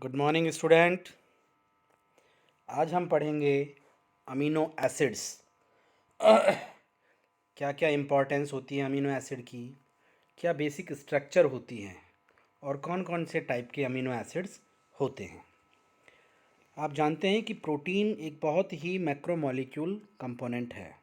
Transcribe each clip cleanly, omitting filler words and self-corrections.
Good morning student. आज हम पढ़ेंगे अमीनो एसिड्स। क्या क्या इम्पोर्टेंस होती है अमीनो एसिड की, क्या बेसिक स्ट्रक्चर होती हैं और कौन कौन से टाइप के अमीनो एसिड्स होते हैं। आप जानते हैं कि प्रोटीन एक बहुत ही मैक्रोमोलिक्यूल कंपोनेंट है।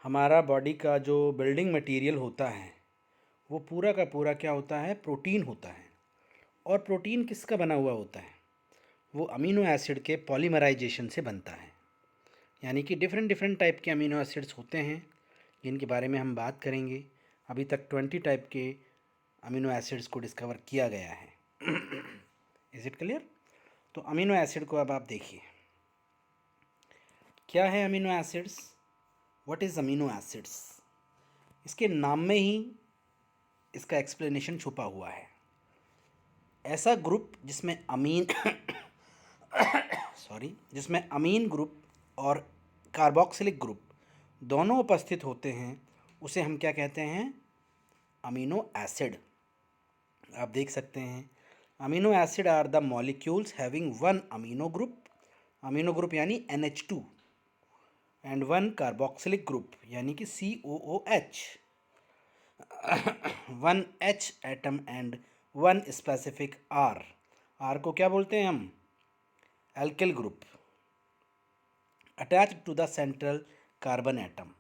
हमारा बॉडी का जो बिल्डिंग मटेरियल होता है वो पूरा का पूरा क्या होता है, प्रोटीन होता है। और प्रोटीन किसका बना हुआ होता है? वो अमीनो एसिड के पॉलीमराइजेशन से बनता है। यानी कि डिफरेंट डिफरेंट टाइप के अमीनो एसिड्स होते हैं जिनके बारे में हम बात करेंगे। अभी तक 20 टाइप के अमीनो एसिड्स को डिस्कवर किया गया है। Is it clear? तो अमीनो एसिड को अब आप देखिए, क्या है amino acids, what is amino acids. इसके नाम में ही इसका एक्सप्लेनेशन छुपा हुआ है। ऐसा ग्रुप जिसमें अमीन जिसमें अमीन ग्रुप और कार्बोक्सिलिक ग्रुप दोनों उपस्थित होते हैं उसे हम क्या कहते हैं? Amino acid. आप देख सकते हैं, amino acid are the molecules having one amino group यानी NH2 and one carboxylic group यानी कि COOH, one H atom and one specific R को क्या बोलते हैं हम? Alkyl group attached to the central carbon atom.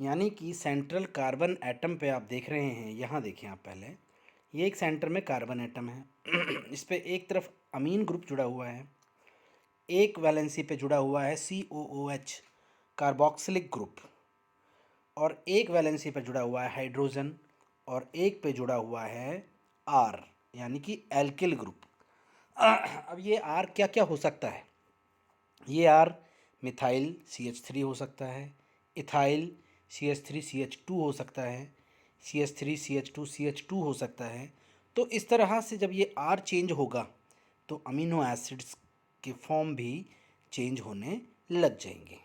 यानी कि सेंट्रल कार्बन एटम पे आप देख रहे हैं, यहाँ देखें आप पहले, ये एक सेंटर में कार्बन एटम है। इस पे एक तरफ अमीन ग्रुप जुड़ा हुआ है, एक वैलेंसी पे जुड़ा हुआ है COOH कार्बोक्सिलिक ग्रुप, और एक वैलेंसी पे जुड़ा हुआ है हाइड्रोजन, और एक पे जुड़ा हुआ है R यानी कि एल्किल ग्रुप। अब ये R क्या क्या हो सकता है? ये R मिथाइल CH3 हो सकता है, इथाइल CH3CH2 हो सकता है, CH3CH2CH2 हो सकता है। तो इस तरह से जब ये R चेंज होगा तो अमीनो एसिड्स के फॉर्म भी चेंज होने लग जाएंगे।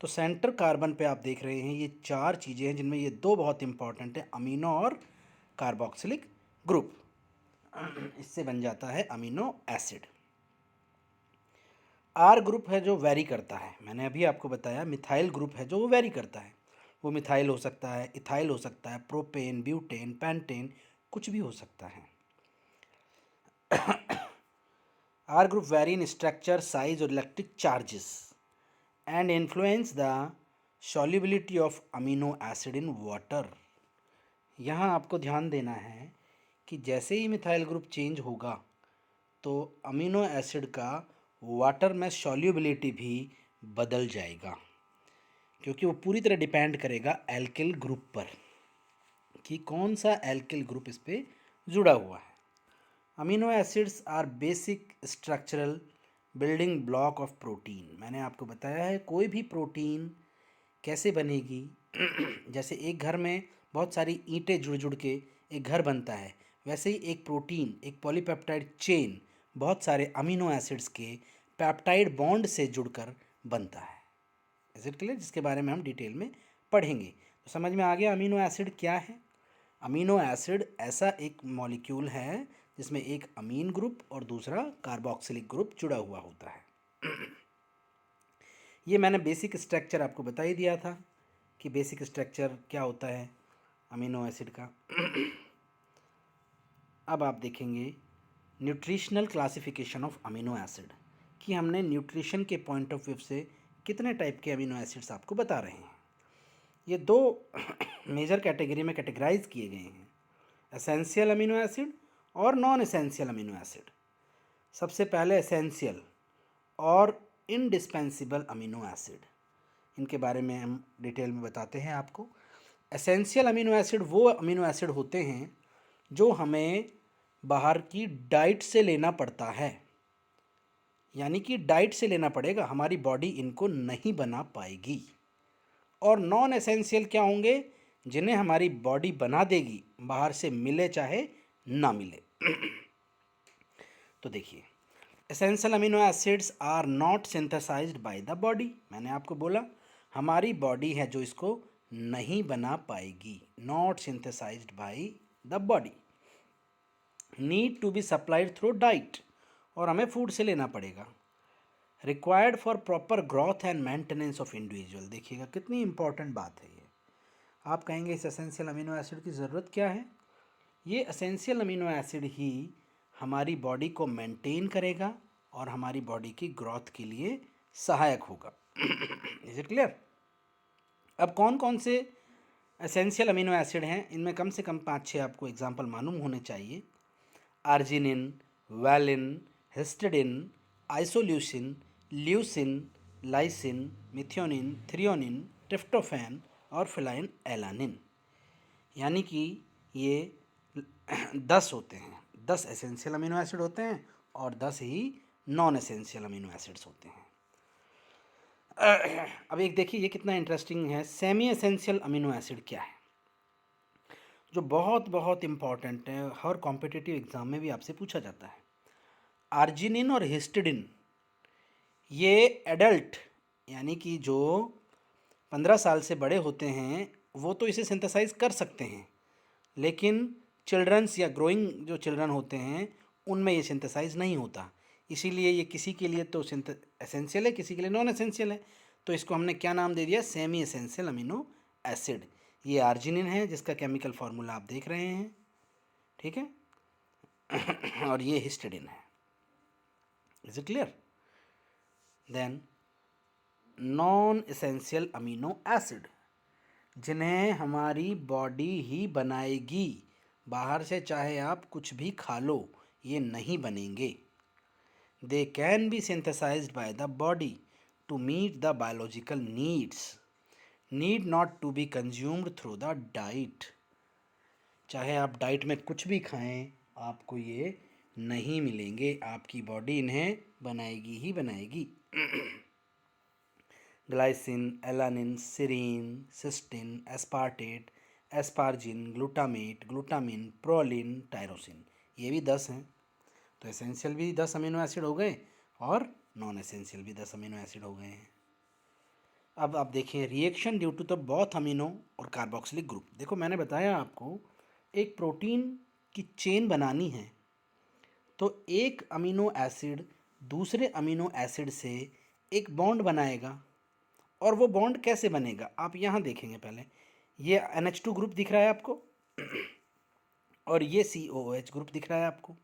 तो सेंटर कार्बन पे आप देख रहे हैं ये चार चीज़ें हैं जिनमें ये दो बहुत इंपॉर्टेंट है, अमीनो और कार्बोक्सिलिक ग्रुप। इससे बन जाता है अमीनो एसिड। R ग्रुप है जो वेरी करता है, मैंने अभी आपको बताया। मिथाइल ग्रुप है जो वो वेरी करता है, वो मिथाइल हो सकता है, इथाइल हो सकता है, प्रोपेन, ब्यूटेन, पेंटेन, कुछ भी हो सकता है। R group vary in structure, size और electric charges and influence the solubility of amino acid in water. यहाँ आपको ध्यान देना है कि जैसे ही मिथाइल ग्रुप चेंज होगा तो अमीनो एसिड का वाटर में सॉल्युबिलिटी भी बदल जाएगा, क्योंकि वो पूरी तरह डिपेंड करेगा एल्किल ग्रुप पर कि कौन सा एल्किल ग्रुप इस पे जुड़ा हुआ है। Amino acids are basic structural building block of protein. मैंने आपको बताया है कोई भी प्रोटीन कैसे बनेगी। जैसे एक घर में बहुत सारी ईंटें जुड़ जुड़ के एक घर बनता है, वैसे ही एक प्रोटीन, एक पॉलीपेप्टाइड चेन बहुत सारे अमीनो एसिड्स के पेप्टाइड बॉन्ड से जुड़कर बनता है। Is it clear? जिसके बारे में हम डिटेल में पढ़ेंगे। तो समझ में आ गया अमीनो एसिड क्या है। अमीनो एसिड ऐसा एक मॉलिक्यूल है जिसमें एक अमीन ग्रुप और दूसरा कार्बोक्सिलिक ग्रुप जुड़ा हुआ होता है। ये मैंने बेसिक स्ट्रक्चर आपको बता ही दिया था कि बेसिक स्ट्रक्चर क्या होता है अमीनो एसिड का। अब आप देखेंगे nutritional classification of amino acid, कि हमने न्यूट्रिशन के पॉइंट ऑफ व्यू से कितने टाइप के अमीनो एसिड्स आपको बता रहे हैं। ये दो मेजर कैटेगरी में कैटेगराइज किए गए हैं, एसेंशियल अमीनो एसिड और नॉन एसेंशियल अमीनो एसिड। सबसे पहले एसेंशियल और इंडिस्पेंसिबल अमीनो एसिड, इनके बारे में हम डिटेल में बताते हैं आपको। एसेंशियल अमीनो एसिड वो अमीनो एसिड होते हैं जो हमें बाहर की डाइट से लेना पड़ता है, यानी कि डाइट से लेना पड़ेगा, हमारी बॉडी इनको नहीं बना पाएगी। और नॉन एसेंशियल क्या होंगे? जिन्हें हमारी बॉडी बना देगी, बाहर से मिले चाहे ना मिले। तो देखिए, essential amino acids are not synthesised by the body. मैंने आपको बोला हमारी बॉडी है जो इसको नहीं बना पाएगी, not synthesised by the body. Need to be supplied through diet, और हमें फूड से लेना पड़ेगा। Required for proper growth and maintenance of individual. देखिएगा कितनी इंपॉर्टेंट बात है ये। आप कहेंगे इस एसेंशियल अमीनो एसिड की ज़रूरत क्या है? ये एसेंशियल अमीनो एसिड ही हमारी बॉडी को मेंटेन करेगा और हमारी बॉडी की ग्रोथ के लिए सहायक होगा। Is it clear? अब कौन कौन से एसेंशियल अमीनो एसिड हैं, इनमें कम से कम 5-6 आपको एग्जाम्पल मालूम होने चाहिए। Arginine, valine, histidine, isoleucine, leucine, lysine, methionine, threonine, tryptophan और फिनाइल एलानिन। यानी कि ये 10 होते हैं, 10 एसेंशियल अमीनो एसिड होते हैं और 10 ही नॉन एसेंशियल अमीनो एसिड्स होते हैं। अब एक देखिए ये कितना इंटरेस्टिंग है, सेमी एसेंशियल अमीनो एसिड क्या है, जो बहुत बहुत इम्पॉर्टेंट है, हर कॉम्पिटिटिव एग्ज़ाम में भी आपसे पूछा जाता है। आर्जिनिन और हिस्टिडिन ये एडल्ट यानी कि जो 15 साल से बड़े होते हैं वो तो इसे सिंथेसाइज कर सकते हैं, लेकिन चिल्ड्रंस या ग्रोइंग जो चिल्ड्रन होते हैं उनमें ये सिंथेसाइज नहीं होता। इसीलिए ये किसी के लिए तो एसेंशियल है, किसी के लिए नॉन एसेंशियल है। तो इसको हमने क्या नाम दे दिया? Semi essential amino acid. ये आर्जिनिन है जिसका केमिकल फार्मूला आप देख रहे हैं, ठीक है। और ये हिस्टिडिन है। Is it clear? Then non essential amino acid, जिन्हें हमारी बॉडी ही बनाएगी, बाहर से चाहे आप कुछ भी खा लो ये नहीं बनेंगे। They can be synthesised by the body to meet the biological needs, need not to be consumed through the diet. चाहे आप डाइट में कुछ भी खाएं आपको ये नहीं मिलेंगे, आपकी बॉडी इन्हें बनाएगी ही बनाएगी। Glycine, alanine, serine, cysteine, aspartate, asparagine, glutamate, glutamine, proline, tyrosine, ये भी 10 हैं। तो एसेंशियल भी 10 अमीनो एसिड हो गए और नॉन एसेंशियल भी 10 अमीनो एसिड हो गए हैं। अब आप देखिए reaction due to the both amino और कार्बोक्सिलिक ग्रुप। देखो मैंने बताया आपको एक प्रोटीन की चेन बनानी है तो एक अमीनो एसिड दूसरे अमीनो एसिड से एक बॉन्ड बनाएगा। और वो बॉन्ड कैसे बनेगा आप यहाँ देखेंगे। पहले ये NH2 ग्रुप दिख रहा है आपको और ये COOH ग्रुप दिख रहा है आपको।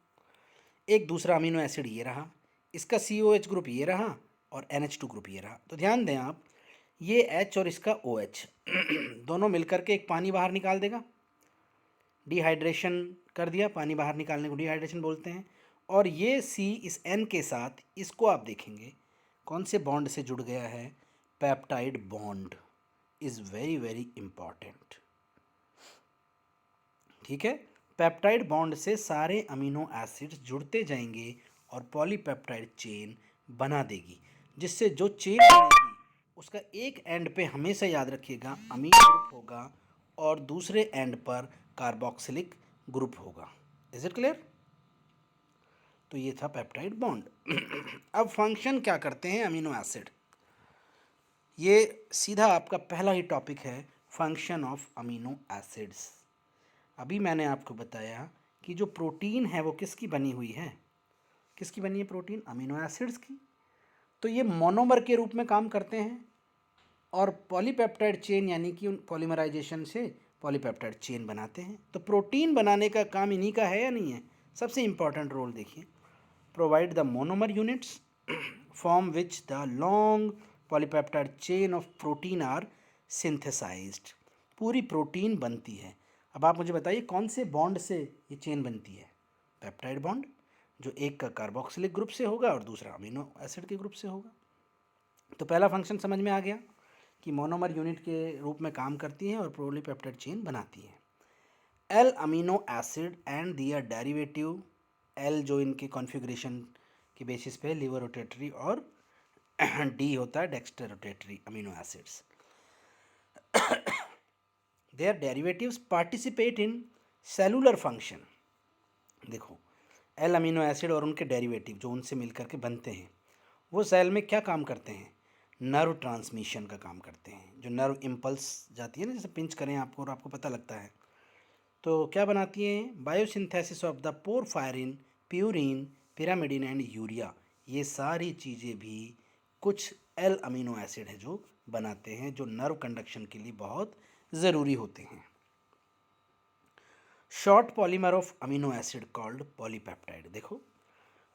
एक दूसरा अमीनो एसिड ये रहा, इसका COH ग्रुप ये रहा और NH2 ग्रुप ये रहा। तो ध्यान दें आप, ये H और इसका OH दोनों मिलकर के एक पानी बाहर निकाल देगा। डिहाइड्रेशन कर दिया, पानी बाहर निकालने को डिहाइड्रेशन बोलते हैं। और ये C इस N के साथ, इसको आप देखेंगे कौन से बॉन्ड से जुड़ गया है? Peptide bond is very very important, ठीक है। पेप्टाइड बॉन्ड से सारे अमीनो एसिड्स जुड़ते जाएंगे और पॉलीपेप्टाइड चेन बना देगी, जिससे जो चेन बनेगी उसका एक एंड पे हमेशा याद रखिएगा अमीन ग्रुप होगा और दूसरे एंड पर कार्बोक्सिलिक ग्रुप होगा। Is it clear? तो ये था पेप्टाइड बॉन्ड। अब फंक्शन क्या करते हैं अमीनो एसिड, ये सीधा आपका पहला ही टॉपिक है, फंक्शन ऑफ अमीनो एसिड्स। अभी मैंने आपको बताया कि जो प्रोटीन है वो किसकी बनी हुई है? किसकी बनी है प्रोटीन? अमीनो एसिड्स की। तो ये मोनोमर के रूप में काम करते हैं और पॉलीपेप्टाइड चेन यानी कि उन पॉलीमराइजेशन से पॉलीपेप्टाइड चेन बनाते हैं। तो प्रोटीन बनाने का काम इन्हीं का है या नहीं है? सबसे इंपॉर्टेंट रोल देखिए, provide the monomer units from which the long polypeptide chain of protein are synthesised. पूरी प्रोटीन बनती है। अब आप मुझे बताइए कौन से बॉन्ड से ये चेन बनती है? पेप्टाइड बॉन्ड, जो एक का कार्बोक्सिलिक ग्रुप से होगा और दूसरा अमीनो एसिड के ग्रुप से होगा। तो पहला फंक्शन समझ में आ गया कि मोनोमर यूनिट के रूप में काम करती है और पॉलीपेप्टाइड चेन बनाती है। L amino acid and their derivative, L जो इनके कॉन्फ़िगरेशन के बेसिस पे लिवर रोटेटरी और डी होता है dexter rotatory amino acids. Their derivatives participate in cellular function. देखो एल अमीनो एसिड और उनके डेरिवेटिव जो उनसे मिलकर के बनते हैं वो सेल में क्या काम करते हैं? नर्व ट्रांसमिशन का काम करते हैं। जो नर्व इम्पल्स जाती है ना, जैसे पिंच करें आपको और आपको पता लगता है तो क्या बनाती हैं? Biosynthesis of the porphyrin, purine, pyrimidine and urea, ये सारी चीज़ें भी कुछ एल अमीनो एसिड है जो बनाते हैं, जो नर्व कंडक्शन के लिए बहुत ज़रूरी होते हैं। Short polymer of amino acid called polypeptide. देखो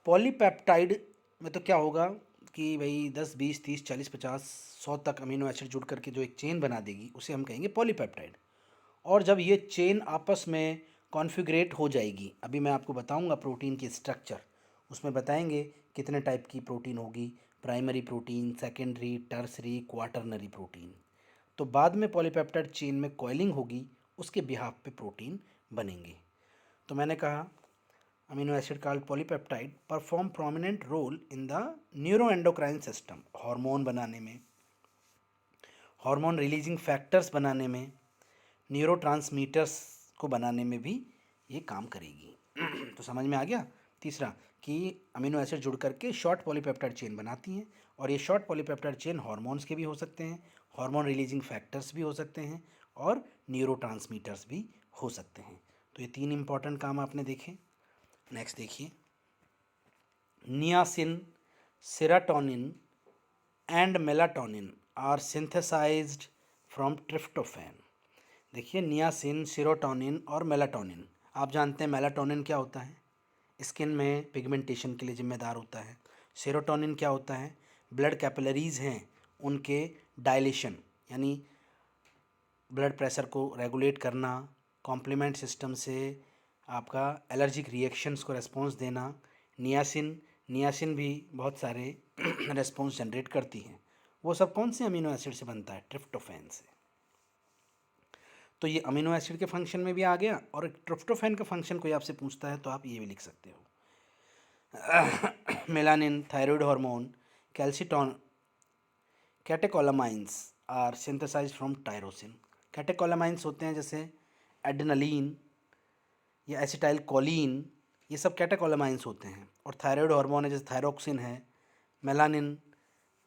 पॉलीपेप्टाइड में तो क्या होगा कि भाई 10, 20, 30, 40, 50, 100 तक अमीनो एसिड जुड़ करके जो एक चेन बना देगी उसे हम कहेंगे पॉलीपेप्टाइड। और जब ये चेन आपस में कॉन्फ़िगरेट हो जाएगी, अभी मैं आपको बताऊंगा प्रोटीन की स्ट्रक्चर, उसमें बताएंगे कितने टाइप की प्रोटीन होगी, primary protein, secondary, tertiary, quaternary protein. तो बाद में पॉलीपेप्टाइड चेन में कॉइलिंग होगी, उसके बिहाफ पे प्रोटीन बनेंगे। तो मैंने कहा amino acid called polypeptide perform prominent role in the neuroendocrine system, hormone बनाने में, हार्मोन रिलीजिंग फैक्टर्स बनाने में, न्यूरोट्रांसमीटर्स को बनाने में भी ये काम करेगी। तो समझ में आ गया। तीसरा कि अमीनो एसिड जुड़ करके शॉर्ट पॉलीपेप्टाइड चेन बनाती हैं, और ये शॉर्ट पॉलीपेप्टाइड चेन हार्मोन्स के भी हो सकते हैं, हार्मोन रिलीजिंग फैक्टर्स भी हो सकते हैं, और न्यूरोट्रांसमीटर्स भी हो सकते हैं। तो ये 3 इंपॉर्टेंट काम आपने देखे। नेक्स्ट देखिए, niacin, serotonin and melatonin are synthesised from tryptophan. देखिए नियासिन, सेरोटोनिन और मेलाटोनिन, आप जानते हैं मेलाटोनिन क्या होता है? स्किन में पिगमेंटेशन के लिए जिम्मेदार होता है। सेरोटोनिन क्या होता है? ब्लड कैपिलरीज हैं उनके डायलेशन, यानी ब्लड प्रेशर को रेगुलेट करना, कॉम्प्लीमेंट सिस्टम से आपका एलर्जिक रिएक्शंस को रेस्पॉन्स देना। नियासिन, नियासिन भी बहुत सारे रेस्पॉन्स जनरेट करती हैं। वो सब कौन से अमीनो एसिड से बनता है? ट्रिप्टोफैन से। तो ये अमीनो एसिड के फंक्शन में भी आ गया, और ट्रिप्टोफैन का फंक्शन कोई आपसे पूछता है तो आप ये भी लिख सकते हो। Melanin, thyroid hormone, calcitonin, catecholamines are synthesised from tyrosine. Catecholamines होते हैं जैसे एड्रेनलिन या एसिटाइल कोलिन, ये सब कैटेकोलामाइंस होते हैं। और थायराइड हार्मोन है जैसे थायरोक्सिन है, मेलानिन,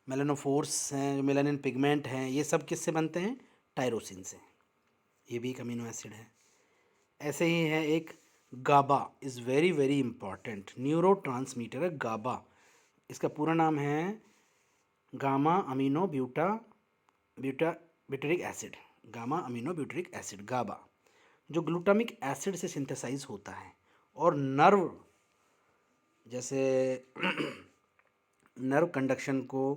मेलानोफोर्स हैं, जो मेलानिन पिगमेंट हैं, ये सब किससे बनते हैं? टायरोसिन से। ये भी एक अमीनो एसिड है। ऐसे ही है एक GABA, is very very important neurotransmitter है गाबा। इसका पूरा नाम है gamma amino butyric acid, gamma amino butyric acid GABA, जो ग्लूटामिक एसिड से सिंथेसाइज होता है। और नर्व जैसे नर्व कंडक्शन को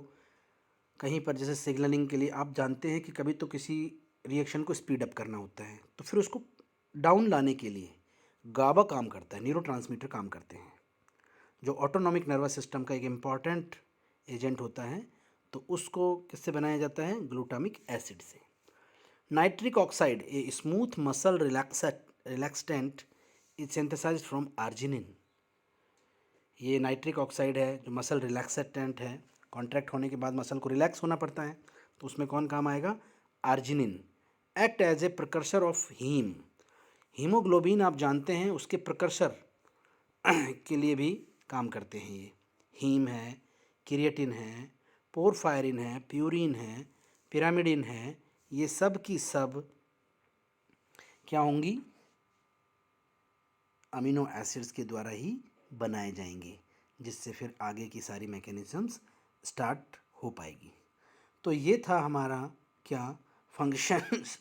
कहीं पर जैसे सिग्नलिंग के लिए आप जानते हैं कि कभी तो किसी रिएक्शन को स्पीड अप करना होता है, तो फिर उसको डाउन लाने के लिए गाबा काम करता है, न्यूरोट्रांसमीटर काम करते हैं, जो ऑटोनॉमिक नर्वस सिस्टम का एक इम्पॉर्टेंट एजेंट होता है। तो उसको किससे बनाया जाता है? ग्लूटामिक एसिड से। Nitric oxide, a smooth muscle relaxant, is synthesised from arginine. ये नाइट्रिक ऑक्साइड है जो मसल रिलैक्सेंट है, कॉन्ट्रैक्ट होने के बाद मसल को रिलैक्स होना पड़ता है, तो उसमें कौन काम आएगा? Arginine. Act as a precursor of haem, haemoglobin आप जानते हैं उसके प्रिकर्सर के लिए भी काम करते हैं ये। हीम है, क्रिएटिन है, पोरफायरिन है, प्यूरिन है, पिरामिडिन है, ये सब की सब क्या होंगी? अमीनो एसिड्स के द्वारा ही बनाए जाएंगे, जिससे फिर आगे की सारी मैकेनिज्म्स स्टार्ट हो पाएगी। तो ये था हमारा क्या? फंक्शंस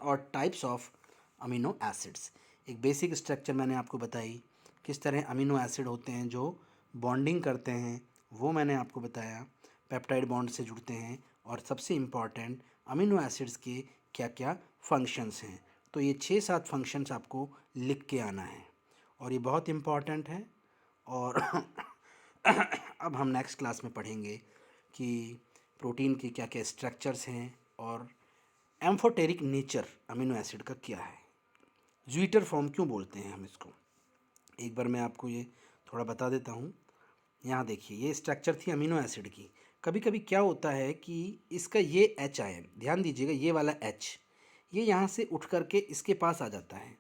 और टाइप्स ऑफ अमीनो एसिड्स। एक बेसिक स्ट्रक्चर मैंने आपको बताई, किस तरह अमीनो एसिड होते हैं जो बॉन्डिंग करते हैं, वो मैंने आपको बताया, पेप्टाइड बॉन्ड से जुड़ते हैं, और सबसे इम्पॉर्टेंट अमीनो एसिड्स के क्या क्या फंक्शंस हैं। तो ये 6-7 फंक्शंस आपको लिख के आना है, और ये बहुत इम्पॉर्टेंट है। और अब हम नेक्स्ट क्लास में पढ़ेंगे कि प्रोटीन के क्या क्या स्ट्रक्चर्स हैं, और एम्फोटेरिक नेचर अमीनो एसिड का क्या है, ज्वीटर फॉर्म क्यों बोलते हैं हम इसको। एक बार मैं आपको ये थोड़ा बता देता हूँ। यहाँ देखिए ये स्ट्रक्चर थी अमीनो एसिड की। कभी कभी क्या होता है कि इसका ये एच आयन, ध्यान दीजिएगा ये वाला एच, ये यहाँ से उठ करके इसके पास आ जाता है,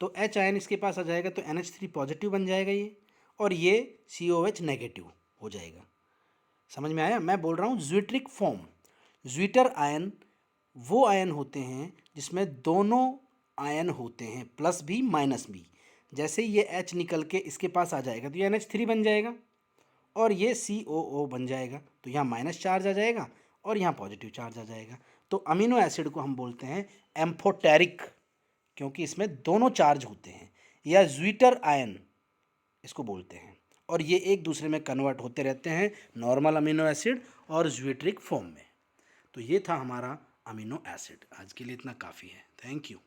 तो एच आयन इसके पास आ जाएगा तो NH3 पॉजिटिव बन जाएगा ये, और ये COH नेगेटिव हो जाएगा। समझ में आया? मैं बोल रहा हूँ ज्विट्रिक फॉर्म। ज्विटर आयन वो आयन होते हैं जिसमें दोनों आयन होते हैं, प्लस भी माइनस भी। जैसे ये H निकल के इसके पास आ जाएगा तो ये NH3 बन जाएगा और ये COO बन जाएगा, तो यहाँ माइनस चार्ज आ जाएगा और यहाँ पॉजिटिव चार्ज आ जाएगा। तो अमीनो एसिड को हम बोलते हैं एम्फोटेरिक, क्योंकि इसमें दोनों चार्ज होते हैं, या ज्विटर आयन इसको बोलते हैं, और ये एक दूसरे में कन्वर्ट होते रहते हैं, नॉर्मल अमीनो एसिड और ज्विट्रिक फॉर्म में। तो ये था हमारा अमीनो एसिड। आज के लिए इतना काफ़ी है। Thank you.